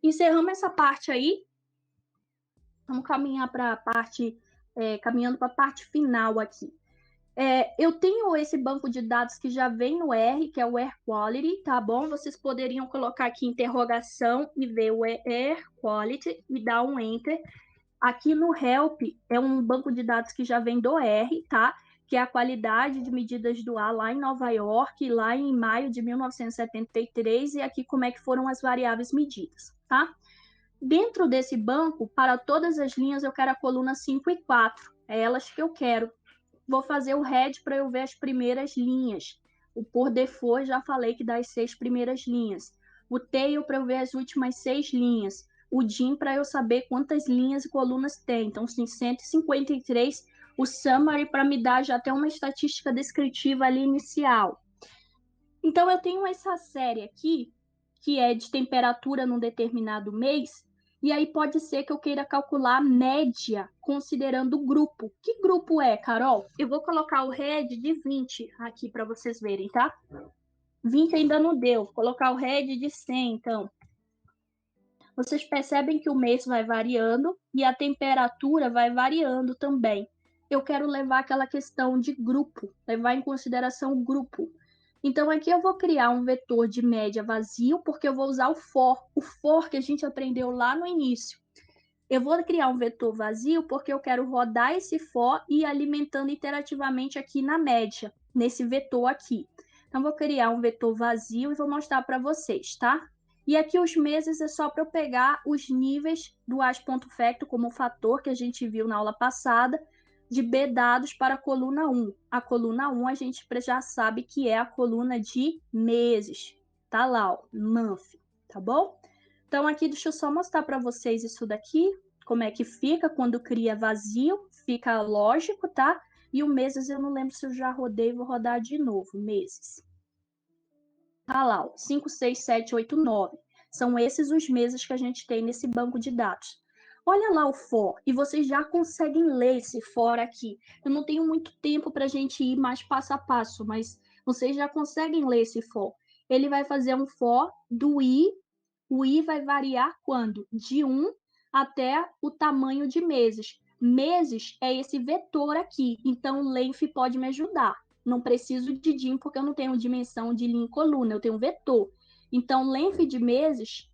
Encerramos essa parte aí. Vamos caminhar para a parte, caminhando para a parte final aqui. Eu tenho esse banco de dados que já vem no R, que é o Air Quality, tá bom? Vocês poderiam colocar aqui interrogação e ver o Air Quality e dar um Enter. Aqui no Help é um banco de dados que já vem do R, tá? Que é a qualidade de medidas do ar lá em Nova York, lá em maio de 1973, e aqui como é que foram as variáveis medidas, tá? Dentro desse banco, para todas as linhas, eu quero a coluna 5 e 4. É elas que eu quero. Vou fazer o head para eu ver as primeiras linhas. O por default, já falei que dá as 6 primeiras linhas. O tail para eu ver as últimas 6 linhas. O dim para eu saber quantas linhas e colunas tem. Então, tem 153. O summary para me dar já até uma estatística descritiva ali inicial. Então, eu tenho essa série aqui, que é de temperatura num determinado mês, e aí pode ser que eu queira calcular a média, considerando o grupo. Que grupo é, Carol? Eu vou colocar o head de 20 aqui para vocês verem, tá? 20 ainda não deu. Vou colocar o head de 100, então. Vocês percebem que o mês vai variando e a temperatura vai variando também. Eu quero levar aquela questão de grupo, levar em consideração o grupo. Então, aqui eu vou criar um vetor de média vazio, porque eu vou usar o for que a gente aprendeu lá no início. Eu vou criar um vetor vazio porque eu quero rodar esse for e ir alimentando iterativamente aqui na média, nesse vetor aqui. Então, vou criar um vetor vazio e vou mostrar para vocês, tá? E aqui os meses é só para eu pegar os níveis do as.factor como fator que a gente viu na aula passada, de B dados para a coluna 1. A coluna 1 a gente já sabe que é a coluna de meses. Tá lá, ó, month, tá bom? Então, aqui deixa eu só mostrar para vocês isso daqui, como é que fica quando cria vazio, fica lógico, tá? E o meses eu não lembro se eu já rodei, vou rodar de novo, meses. Tá lá, ó, 5, 6, 7, 8, 9. São esses os meses que a gente tem nesse banco de dados. Olha lá o for, e vocês já conseguem ler esse for aqui. Eu não tenho muito tempo para a gente ir mais passo a passo, mas vocês já conseguem ler esse for. Ele vai fazer um for do i, o i vai variar quando? De 1 até o tamanho de meses. Meses é esse vetor aqui, então o length pode me ajudar. Não preciso de dim, porque eu não tenho dimensão de linha e coluna, eu tenho um vetor. Então, length de meses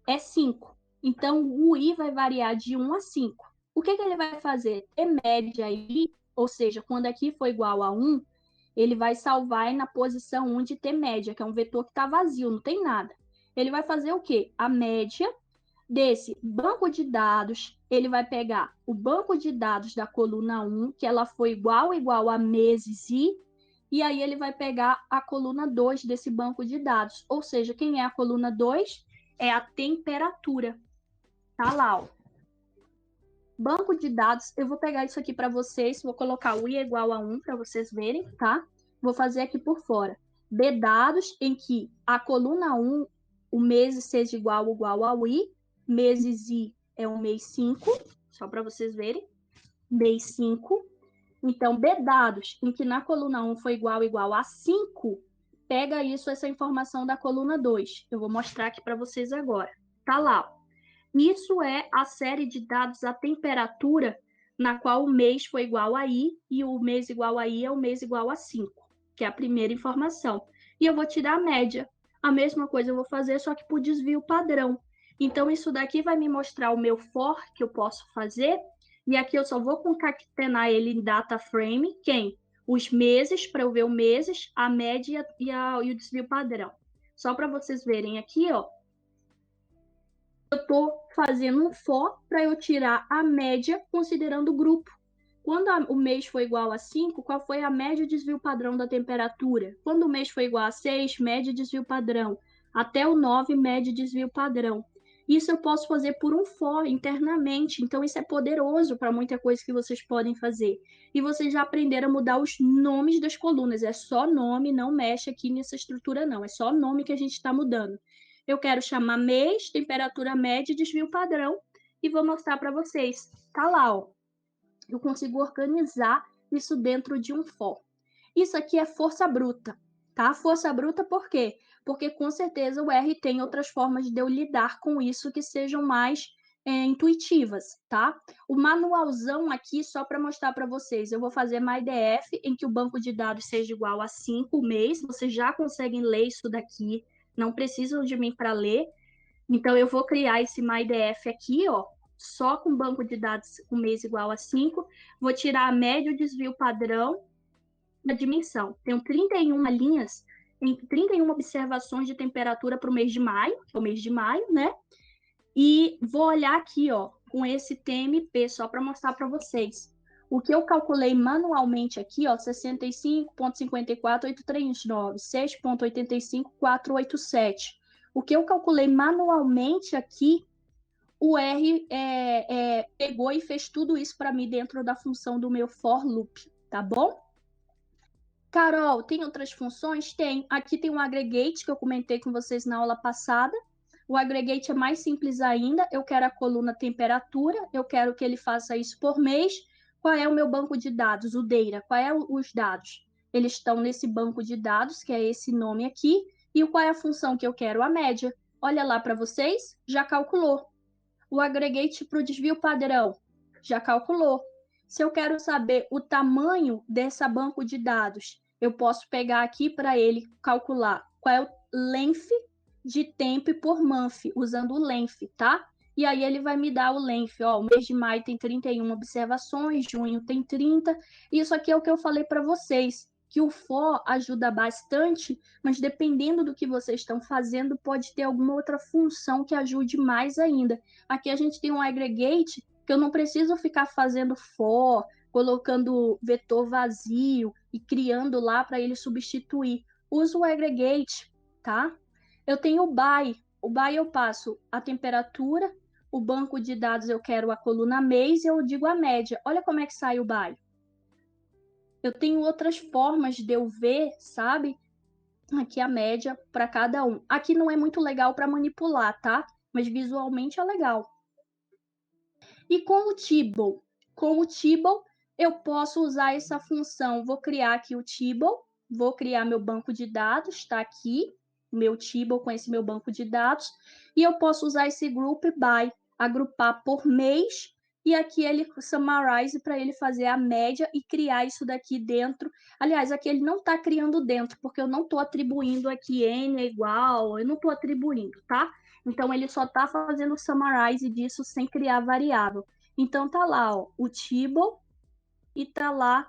é 5. Então, o i vai variar de 1 a 5. O que ele vai fazer? Ter média aí, ou seja, quando aqui for igual a 1, ele vai salvar na posição 1 de T média, que é um vetor que está vazio, não tem nada. Ele vai fazer o quê? A média desse banco de dados, ele vai pegar o banco de dados da coluna 1, que ela foi igual a meses e aí ele vai pegar a coluna 2 desse banco de dados. Ou seja, quem é a coluna 2? É a temperatura. Tá lá, ó. Banco de dados, eu vou pegar isso aqui para vocês, vou colocar o i igual a 1 para vocês verem, tá? Vou fazer aqui por fora. B dados em que a coluna 1, o mês seja igual ao i, meses i é o mês 5, só para vocês verem, mês 5. Então, B dados em que na coluna 1 foi igual a 5, pega isso, essa informação da coluna 2. Eu vou mostrar aqui para vocês agora. Tá lá, ó. Isso é a série de dados, a temperatura, na qual o mês foi igual a i, e o mês igual a i é o mês igual a 5, que é a primeira informação. E eu vou tirar a média. A mesma coisa eu vou fazer, só que por desvio padrão. Então, isso daqui vai me mostrar o meu for, que eu posso fazer, e aqui eu só vou concatenar ele em data frame, quem? Os meses, para eu ver os meses, a média e o desvio padrão. Só para vocês verem aqui, ó, eu estou fazendo um for para eu tirar a média considerando o grupo. Quando o mês foi igual a 5, qual foi a média e desvio padrão da temperatura? Quando o mês foi igual a 6, média e desvio padrão. Até o 9, média e desvio padrão. Isso eu posso fazer por um for internamente, então isso é poderoso para muita coisa que vocês podem fazer. E vocês já aprenderam a mudar os nomes das colunas, é só nome, não mexe aqui nessa estrutura não, é só nome que a gente está mudando. Eu quero chamar mês, temperatura média e desvio padrão e vou mostrar para vocês. Tá lá, ó. Eu consigo organizar isso dentro de um for. Isso aqui é força bruta. tá? Força bruta por quê? Porque com certeza o R tem outras formas de eu lidar com isso que sejam mais intuitivas, tá? O manualzão aqui, só para mostrar para vocês, eu vou fazer MyDF em que o banco de dados seja igual a 5 mês, vocês já conseguem ler isso daqui, não precisam de mim para ler. Então, eu vou criar esse MyDF aqui, ó, só com banco de dados com mês igual a 5, vou tirar a média, o desvio padrão, a dimensão. Tenho 31 linhas, 31 observações de temperatura para o mês de maio, que é o mês de maio, né? E vou olhar aqui, ó, com esse TMP, só para mostrar para vocês. O que eu calculei manualmente aqui, ó, 65,54,839, 6,85,487. O que eu calculei manualmente aqui, o R pegou e fez tudo isso para mim dentro da função do meu for loop, tá bom? Carol, tem outras funções? Tem. Aqui tem um aggregate que eu comentei com vocês na aula passada. O aggregate é mais simples ainda. Eu quero a coluna temperatura, eu quero que ele faça isso por mês. Qual é o meu banco de dados? O DATA. Qual é os dados? Eles estão nesse banco de dados, que é esse nome aqui. E qual é a função que eu quero? A média. Olha lá para vocês, já calculou. O aggregate para o desvio padrão, já calculou. Se eu quero saber o tamanho dessa banco de dados, eu posso pegar aqui para ele calcular qual é o length de tempo por month, usando o length, tá? E aí ele vai me dar o length, ó, o mês de maio tem 31 observações, junho tem 30. Isso aqui é o que eu falei para vocês, que o for ajuda bastante, mas dependendo do que vocês estão fazendo, pode ter alguma outra função que ajude mais ainda. Aqui a gente tem um aggregate que eu não preciso ficar fazendo for, colocando vetor vazio e criando lá para ele substituir. Uso o aggregate, tá? Eu tenho o by. O by eu passo a temperatura, o banco de dados eu quero a coluna mês e eu digo a média. Olha como é que sai o by. Eu tenho outras formas de eu ver, sabe? Aqui a média para cada um. Aqui não é muito legal para manipular, tá? Mas visualmente é legal. E com o Tibble? Com o Tibble, eu posso usar essa função. Vou criar aqui o Tibble, vou criar meu banco de dados, está aqui, meu Tibble com esse meu banco de dados, e eu posso usar esse group by, agrupar por mês, e aqui ele summarize para ele fazer a média e criar isso daqui dentro. Aliás, aqui ele não está criando dentro, porque eu não estou atribuindo aqui N é igual, eu não estou atribuindo, tá? Então, ele só está fazendo o summarize disso sem criar variável. Então, tá lá, ó, o Tibble e tá lá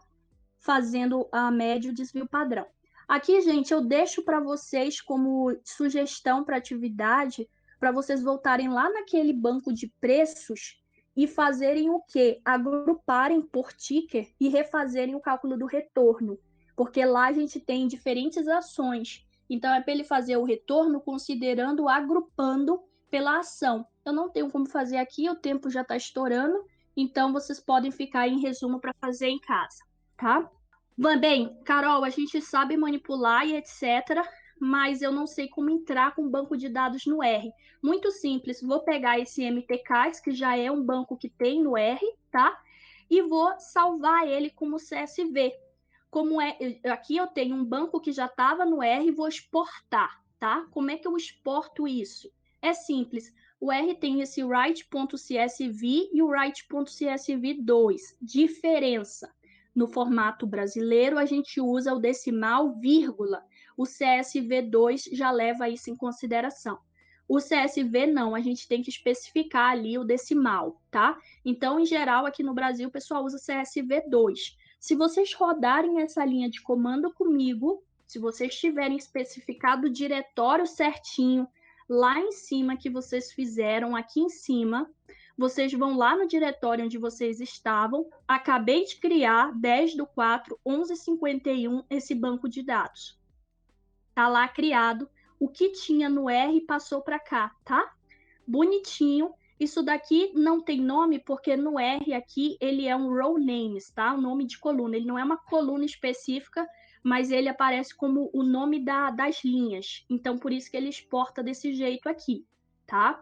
fazendo a média e o desvio padrão. Aqui, gente, eu deixo para vocês como sugestão para atividade, para vocês voltarem lá naquele banco de preços e fazerem o quê? Agruparem por ticker e refazerem o cálculo do retorno. Porque lá a gente tem diferentes ações. Então, é para ele fazer o retorno considerando, agrupando pela ação. Eu não tenho como fazer aqui, o tempo já está estourando. Então, vocês podem ficar em resumo para fazer em casa, tá? Bem, Carol, a gente sabe manipular e etc., mas eu não sei como entrar com o banco de dados no R. Muito simples, vou pegar esse MTKs, que já é um banco que tem no R, tá? E vou salvar ele como CSV. Como é, aqui eu tenho um banco que já estava no R e vou exportar, tá? Como é que eu exporto isso? É simples. O R tem esse write.csv e o write.csv2. Diferença. No formato brasileiro, a gente usa o decimal, vírgula. O CSV2 já leva isso em consideração. O CSV não, a gente tem que especificar ali o decimal, tá? Então, em geral, aqui no Brasil, o pessoal usa CSV2. Se vocês rodarem essa linha de comando comigo, se vocês tiverem especificado o diretório certinho, lá em cima que vocês fizeram, aqui em cima, vocês vão lá no diretório onde vocês estavam. Acabei de criar 10/4/11/51 esse banco de dados. Tá lá criado. O que tinha no R passou para cá, tá? Bonitinho. Isso daqui não tem nome porque no R aqui ele é um row names, tá? O nome de coluna. Ele não é uma coluna específica, mas ele aparece como o nome das linhas. Então, por isso que ele exporta desse jeito aqui, tá?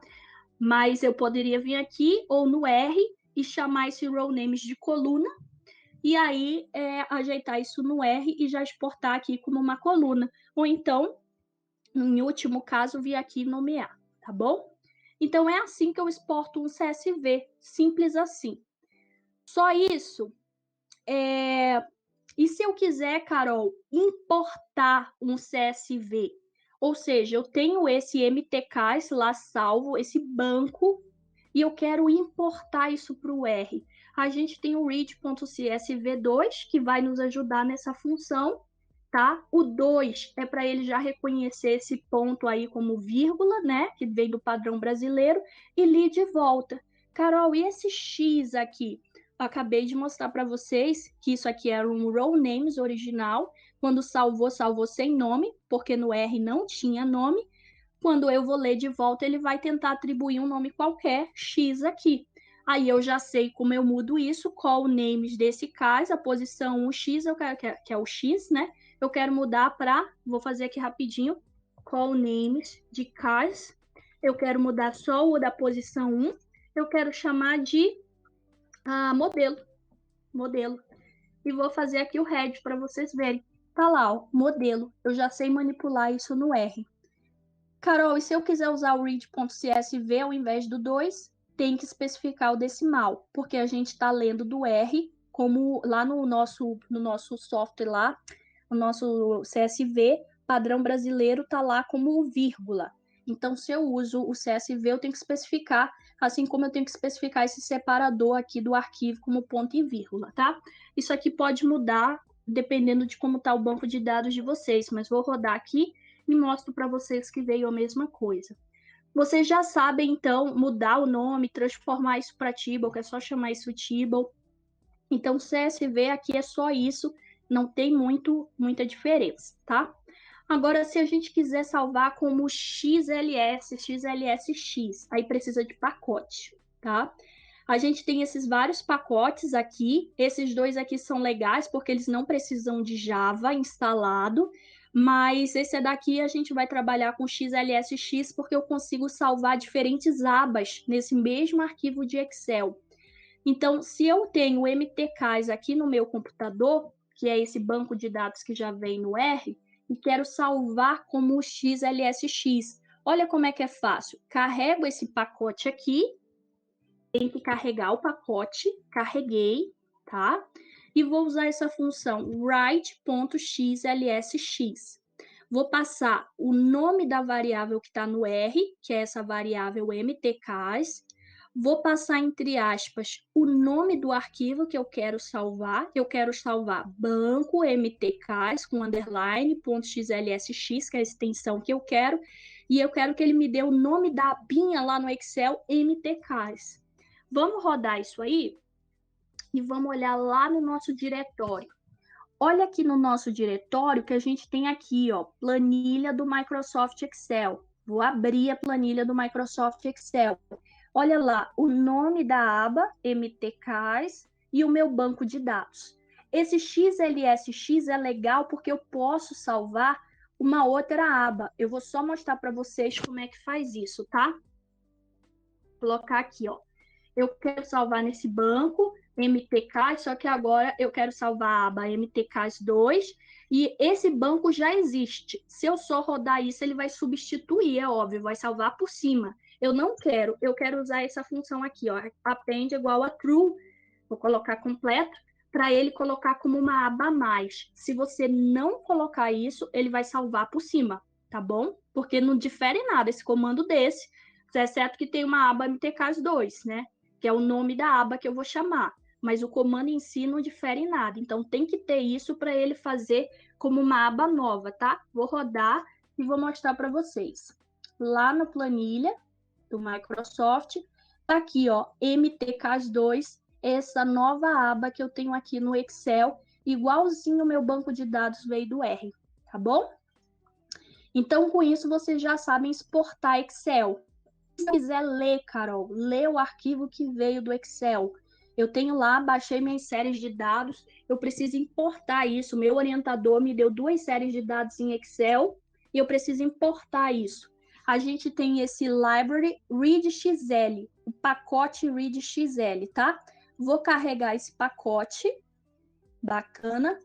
Mas eu poderia vir aqui ou no R e chamar esse row names de coluna e aí ajeitar isso no R e já exportar aqui como uma coluna. Ou então, em último caso, vir aqui e nomear, tá bom? Então, é assim que eu exporto um CSV, simples assim. Só isso. E se eu quiser, Carol, importar um CSV? Ou seja, eu tenho esse MTK lá salvo, esse banco, e eu quero importar isso para o R. A gente tem o read.csv2, que vai nos ajudar nessa função, tá? O 2 é para ele já reconhecer esse ponto aí como vírgula, né? Que vem do padrão brasileiro, e li de volta. Carol, e esse X aqui? Eu acabei de mostrar para vocês que isso aqui era um row names original. Quando salvou sem nome, porque no R não tinha nome. Quando eu vou ler de volta, ele vai tentar atribuir um nome qualquer, X aqui. Aí eu já sei como eu mudo isso, call names desse caso, a posição 1x, eu quero, que é o X, né? Eu quero mudar para, vou fazer aqui rapidinho, call names de cars. Eu quero mudar só o da posição 1. Eu quero chamar de modelo. E vou fazer aqui o head para vocês verem. Tá lá, ó, modelo. Eu já sei manipular isso no R. Carol, e se eu quiser usar o read.csv ao invés do 2, tem que especificar o decimal, porque a gente está lendo do R, como lá no nosso software lá, o nosso CSV, padrão brasileiro está lá como vírgula. Então, se eu uso o CSV, eu tenho que especificar, assim como eu tenho que especificar esse separador aqui do arquivo como ponto e vírgula, tá? Isso aqui pode mudar dependendo de como está o banco de dados de vocês, mas vou rodar aqui e mostro para vocês que veio a mesma coisa. Vocês já sabem, então, mudar o nome, transformar isso para Tibble, que é só chamar isso Tibble. Então, CSV aqui é só isso, não tem muita diferença, tá? Agora, se a gente quiser salvar como XLS, XLSX, aí precisa de pacote, tá? A gente tem esses vários pacotes aqui. Esses dois aqui são legais porque eles não precisam de Java instalado, mas esse daqui a gente vai trabalhar com XLSX porque eu consigo salvar diferentes abas nesse mesmo arquivo de Excel. Então, se eu tenho MTKs aqui no meu computador, que é esse banco de dados que já vem no R, e quero salvar como XLSX, olha como é que é fácil. Carrego esse pacote aqui, tem que carregar o pacote, carreguei, tá? E vou usar essa função write.xlsx. Vou passar o nome da variável que está no R, que é essa variável MTKs. Vou passar entre aspas o nome do arquivo que eu quero salvar. Eu quero salvar banco MTKs com underline .xlsx, que é a extensão que eu quero. E eu quero que ele me dê o nome da abinha lá no Excel MTKs. Vamos rodar isso aí e vamos olhar lá no nosso diretório. Olha aqui no nosso diretório que a gente tem aqui, ó, planilha do Microsoft Excel. Vou abrir a planilha do Microsoft Excel. Olha lá, o nome da aba, MTKs, e o meu banco de dados. Esse XLSX é legal porque eu posso salvar uma outra aba. Eu vou só mostrar para vocês como é que faz isso, tá? Vou colocar aqui, ó. Eu quero salvar nesse banco MTK, só que agora eu quero salvar a aba MTKs2 e esse banco já existe. Se eu só rodar isso, ele vai substituir, é óbvio, vai salvar por cima. Eu não quero, eu quero usar essa função aqui, ó, append igual a true, vou colocar completo, para ele colocar como uma aba a mais. Se você não colocar isso, ele vai salvar por cima, tá bom? Porque não difere nada esse comando desse, exceto que tem uma aba MTKs2, né? Que é o nome da aba que eu vou chamar, mas o comando em si não difere em nada. Então, tem que ter isso para ele fazer como uma aba nova, tá? Vou rodar e vou mostrar para vocês. Lá na planilha do Microsoft, tá aqui, ó, MTKs2, essa nova aba que eu tenho aqui no Excel, igualzinho o meu banco de dados veio do R, tá bom? Então, com isso, vocês já sabem exportar Excel. Se quiser ler, Carol, lê o arquivo que veio do Excel. Eu tenho lá, baixei minhas séries de dados, eu preciso importar isso. Meu orientador me deu 2 séries de dados em Excel e eu preciso importar isso. A gente tem esse library readxl, o pacote readxl, tá? Vou carregar esse pacote bacana.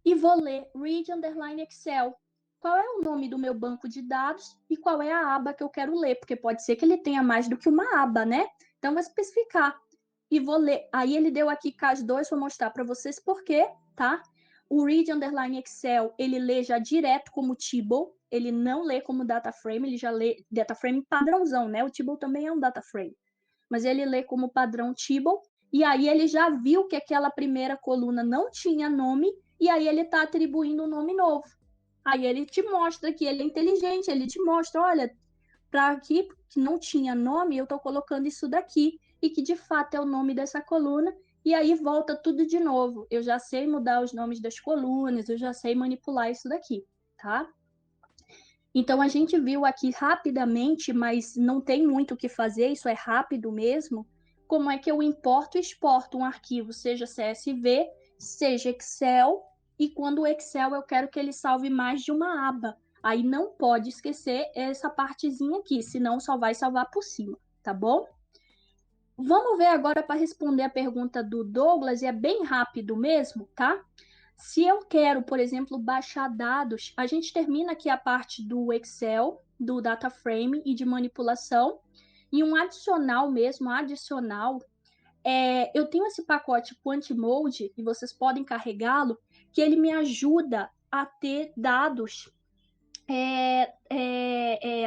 E vou ler read underline Excel. Qual é o nome do meu banco de dados e qual é a aba que eu quero ler, porque pode ser que ele tenha mais do que uma aba, né? Então, vou especificar. E vou ler. Aí, ele deu aqui CAS2, vou mostrar para vocês por quê, tá? O read underline Excel, ele lê já direto como table, ele não lê como data frame, ele já lê data frame padrãozão, né? O table também é um data frame, mas ele lê como padrão table, e aí ele já viu que aquela primeira coluna não tinha nome, e aí ele está atribuindo um nome novo. Aí ele te mostra que ele é inteligente, ele te mostra, olha, para aqui que não tinha nome, eu estou colocando isso daqui, e que de fato é o nome dessa coluna, e aí volta tudo de novo. Eu já sei mudar os nomes das colunas, eu já sei manipular isso daqui, tá? Então, a gente viu aqui rapidamente, mas não tem muito o que fazer, isso é rápido mesmo, como é que eu importo e exporto um arquivo, seja CSV, seja Excel, e quando o Excel eu quero que ele salve mais de uma aba. Aí não pode esquecer essa partezinha aqui, senão só vai salvar por cima, tá bom? Vamos ver agora para responder a pergunta do Douglas, e é bem rápido mesmo, tá? Se eu quero, por exemplo, baixar dados, a gente termina aqui a parte do Excel, do data frame e de manipulação, e um adicional mesmo, eu tenho esse pacote QuantMode, e vocês podem carregá-lo, que ele me ajuda a ter dados,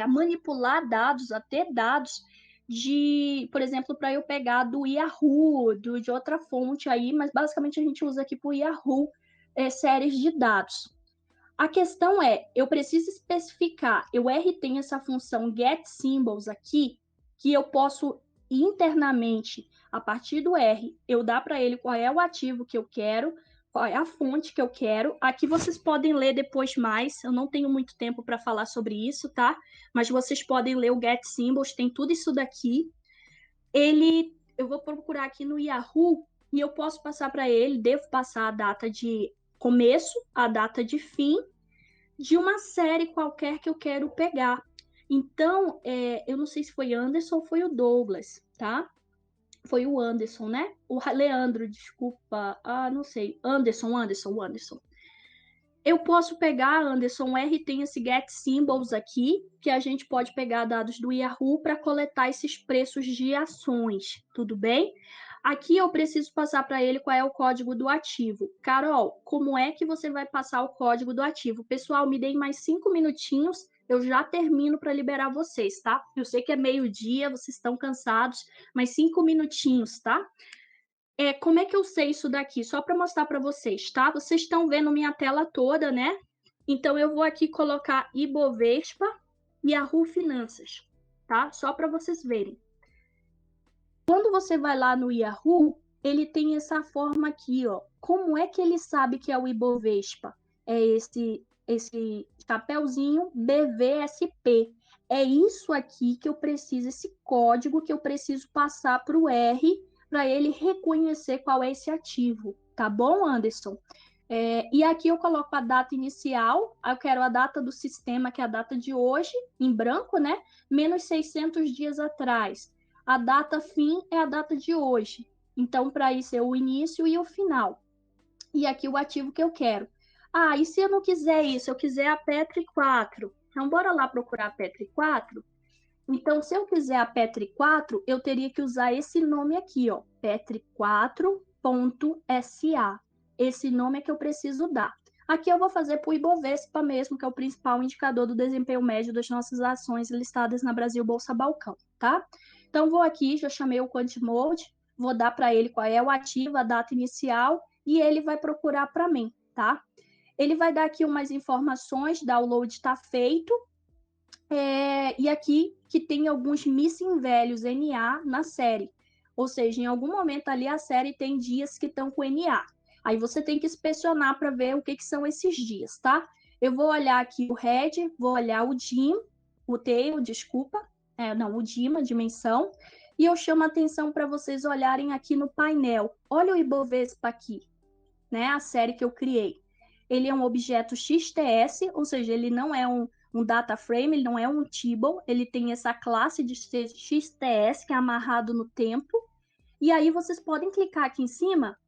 a manipular dados, a ter dados de, por exemplo, para eu pegar do Yahoo, de outra fonte aí, mas basicamente a gente usa aqui para o Yahoo, séries de dados. A questão é, eu preciso especificar, o R tem essa função getSymbols aqui, que eu posso internamente, a partir do R, eu dar para ele qual é o ativo que eu quero, qual é a fonte que eu quero. Aqui vocês podem ler depois mais, eu não tenho muito tempo para falar sobre isso, tá? Mas vocês podem ler o getSymbols, tem tudo isso daqui. Eu vou procurar aqui no Yahoo, e eu posso passar para ele, devo passar a data de começo, a data de fim, de uma série qualquer que eu quero pegar. Então, eu não sei se foi Anderson ou foi o Douglas, tá? Foi o Anderson, né? O Leandro, desculpa. Ah, não sei. Anderson. Eu posso pegar, Anderson, o R tem esse getSymbols aqui, que a gente pode pegar dados do Yahoo para coletar esses preços de ações, tudo bem? Aqui eu preciso passar para ele qual é o código do ativo. Carol, como é que você vai passar o código do ativo? Pessoal, me deem mais 5 minutinhos, eu já termino para liberar vocês, tá? Eu sei que é meio-dia, vocês estão cansados, mas 5 minutinhos, tá? Como é que eu sei isso daqui? Só para mostrar para vocês, tá? Vocês estão vendo minha tela toda, né? Então, eu vou aqui colocar Ibovespa e Yahoo Finanças, tá? Só para vocês verem. Quando você vai lá no Yahoo, ele tem essa forma aqui, ó. Como é que ele sabe que é o Ibovespa? É esse chapeuzinho BVSP. É isso aqui que eu preciso, esse código que eu preciso passar para o R, para ele reconhecer qual é esse ativo. Tá bom, Anderson? E aqui eu coloco a data inicial, eu quero a data do sistema, que é a data de hoje, em branco, né? Menos 600 dias atrás. A data fim é a data de hoje. Então, para isso é o início e o final. E aqui o ativo que eu quero. Ah, e se eu não quiser isso, eu quiser a Petri 4? Então, bora lá procurar a Petri 4? Então, se eu quiser a Petri 4, eu teria que usar esse nome aqui, ó, petri4.sa. Esse nome é que eu preciso dar. Aqui eu vou fazer para o Ibovespa mesmo, que é o principal indicador do desempenho médio das nossas ações listadas na Brasil Bolsa Balcão, tá? Então, vou aqui, já chamei o QuantMode, vou dar para ele qual é o ativo, a data inicial, e ele vai procurar para mim, tá? Ele vai dar aqui umas informações, download está feito, e aqui que tem alguns missing values NA na série. Ou seja, em algum momento ali a série tem dias que estão com NA. Aí você tem que inspecionar para ver o que são esses dias, tá? Eu vou olhar aqui o head, vou olhar o DIM, o tail, desculpa. O DIM, a dimensão. E eu chamo a atenção para vocês olharem aqui no painel. Olha o Ibovespa aqui, né? A série que eu criei. Ele é um objeto XTS, ou seja, ele não é um data frame, ele não é um table, ele tem essa classe de XTS que é amarrado no tempo. E aí vocês podem clicar aqui em cima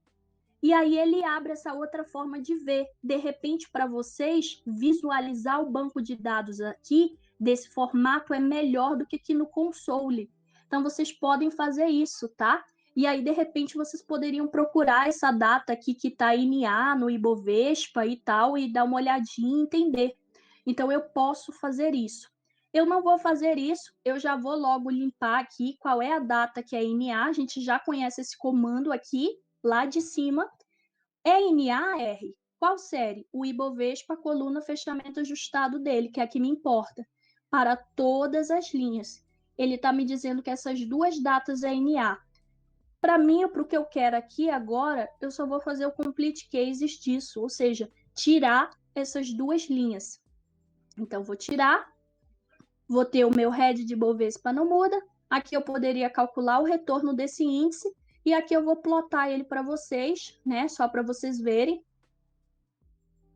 E aí ele abre essa outra forma de ver. De repente, para vocês, visualizar o banco de dados aqui, desse formato, é melhor do que aqui no console. Então, vocês podem fazer isso, tá? E aí, de repente, vocês poderiam procurar essa data aqui que está NA no Ibovespa e tal, e dar uma olhadinha e entender. Então, eu posso fazer isso. Eu não vou fazer isso, eu já vou logo limpar aqui qual é a data que é NA, a gente já conhece esse comando aqui, lá de cima. ENAR, qual série? O Ibovespa, coluna fechamento ajustado dele, que é a que me importa, para todas as linhas. Ele está me dizendo que essas duas datas é NA. Para mim, para o que eu quero aqui agora, eu só vou fazer o complete cases disso, ou seja, tirar essas duas linhas. Então, vou tirar, vou ter o meu head de Ibovespa não muda, aqui eu poderia calcular o retorno desse índice, e aqui eu vou plotar ele para vocês, né? Só para vocês verem.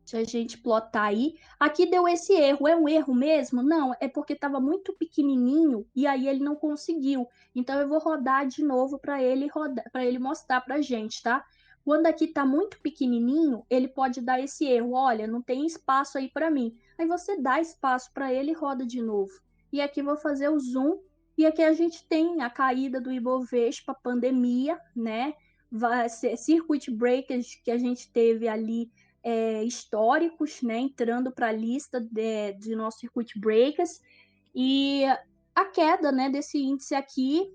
Se a gente plotar aí, aqui deu esse erro. É um erro mesmo? Não, é porque estava muito pequenininho e aí ele não conseguiu. Então eu vou rodar de novo para ele mostrar para a gente, tá? Quando aqui está muito pequenininho, ele pode dar esse erro. Olha, não tem espaço aí para mim. Aí você dá espaço para ele e roda de novo. E aqui vou fazer o zoom. E aqui a gente tem a caída do Ibovespa, pandemia, né? Vai ser circuit breakers que a gente teve ali históricos, né, entrando para a lista de nossos circuit breakers, e a queda, né, desse índice aqui,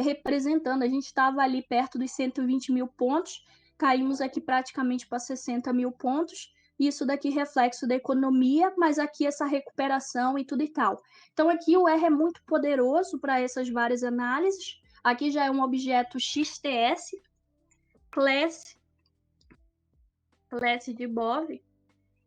representando, a gente estava ali perto dos 120 mil pontos, caímos aqui praticamente para 60 mil pontos, isso daqui reflexo da economia, mas aqui essa recuperação e tudo e tal. Então aqui o R é muito poderoso para essas várias análises, aqui já é um objeto XTS, classe de Ibov,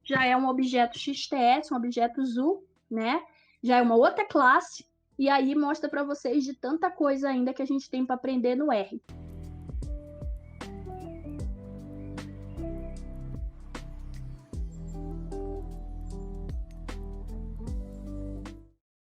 já é um objeto XTS, um objeto ZU, né? Já é uma outra classe, e aí mostra para vocês de tanta coisa ainda que a gente tem para aprender no R.